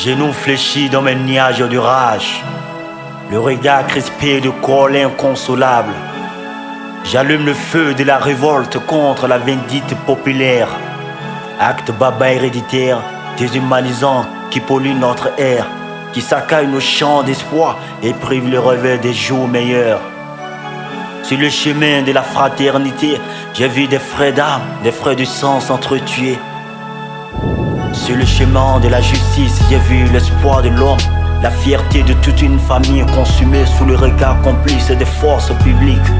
Genoux fléchis dans mes nuages de rage, le regard crispé de colère inconsolable. J'allume le feu de la révolte contre la vindicte populaire. Acte baba héréditaire, déshumanisant qui pollue notre air, qui saccage nos champs d'espoir et prive le rêve des jours meilleurs. Sur le chemin de la fraternité, j'ai vu des frères d'âme, des frères du sang s'entretuer. Sur le chemin de la justice, j'ai vu l'espoir de l'homme, la fierté de toute une famille consumée sous le regard complice des forces publiques.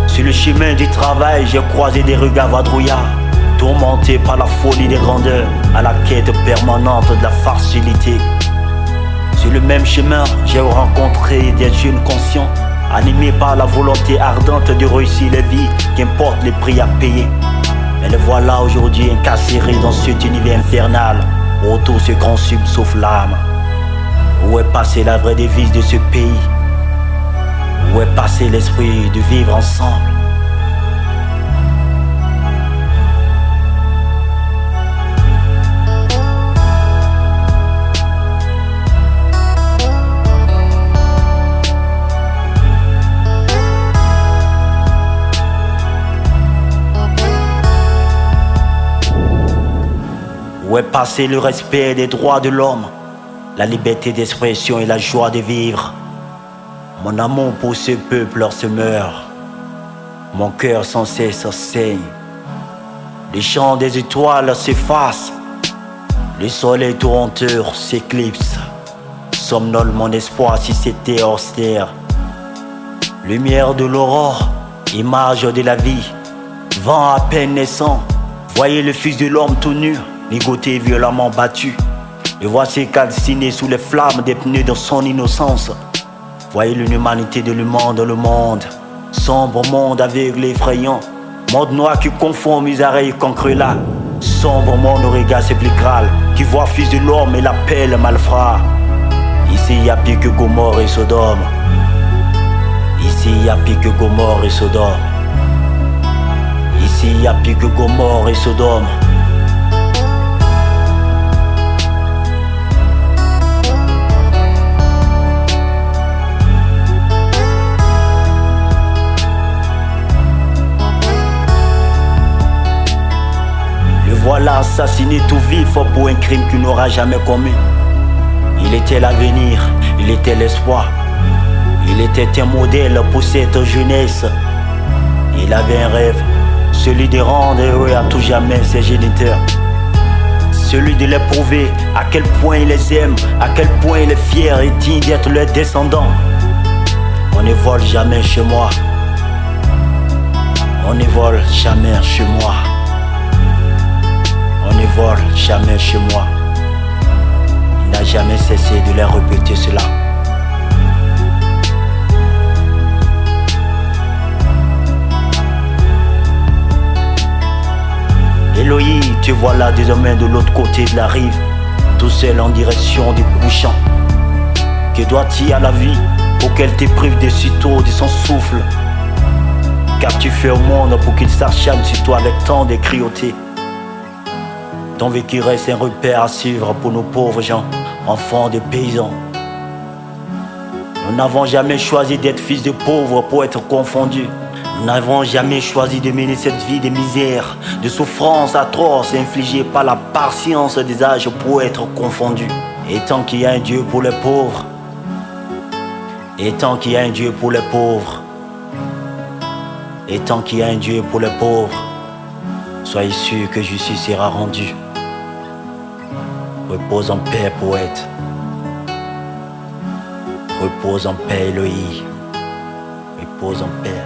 Sur le chemin du travail, j'ai croisé des regards vadrouillards, tourmentés par la folie des grandeurs, à la quête permanente de la facilité. Sur le même chemin, j'ai rencontré des jeunes conscients, animés par la volonté ardente de réussir les vies, qu'importe les prix à payer. Mais le voilà aujourd'hui incarcéré dans cet univers infernal, où tout se consume sauf l'âme. Où est passé la vraie devise de ce pays? Où est passé l'esprit de vivre ensemble? Où est passé le respect des droits de l'homme, la liberté d'expression et la joie de vivre? Mon amour pour ce peuple se meurt, mon cœur sans cesse saigne. Les chants des étoiles s'effacent, le soleil tourmenteur s'éclipse. Somnole mon espoir si c'était austère. Lumière de l'aurore, image de la vie, vent à peine naissant. Voyez le fils de l'homme tout nu, ligoté violemment battu. Le voici calciné sous les flammes des pneus de son innocence. Voyez l'inhumanité de l'humain dans le monde, sombre monde aveugle et effrayant, monde noir qui confond misère et concréla. Sombre monde au regard sépulcral, qui voit fils de l'homme et l'appelle malfrat. Ici y a pire que Gomorrhe et Sodome. Ici y a pire que Gomorrhe et Sodome. Ici y a pire que Gomorrhe et Sodome. Voilà assassiné tout vif pour un crime qu'il n'aura jamais commis. Il était l'avenir, il était l'espoir. Il était un modèle pour cette jeunesse. Il avait un rêve, celui de rendre heureux à tout jamais ses géniteurs. Celui de les prouver à quel point il les aime, à quel point il est fier et digne d'être leur descendant. On ne vole jamais chez moi. On ne vole jamais chez moi. On ne vole jamais chez moi. Il n'a jamais cessé de leur répéter cela. Eloï, te voilà désormais de l'autre côté de la rive, tout seul en direction du couchant. Que doit-il à la vie pour qu'elle te prive de sitôt de son souffle? Car tu fais au monde pour qu'il s'acharne sur toi avec tant de cruauté. Ton vécu reste un repère à suivre pour nos pauvres gens, enfants de paysans. Nous n'avons jamais choisi d'être fils de pauvres pour être confondus. Nous n'avons jamais choisi de mener cette vie de misère, de souffrance atroce infligée par la patience des âges pour être confondus. Et tant qu'il y a un Dieu pour les pauvres, et tant qu'il y a un Dieu pour les pauvres, et tant qu'il y a un Dieu pour les pauvres, soyez sûr que justice sera rendue. Repose en paix, poète. Repose en paix, Eloï. Repose en paix.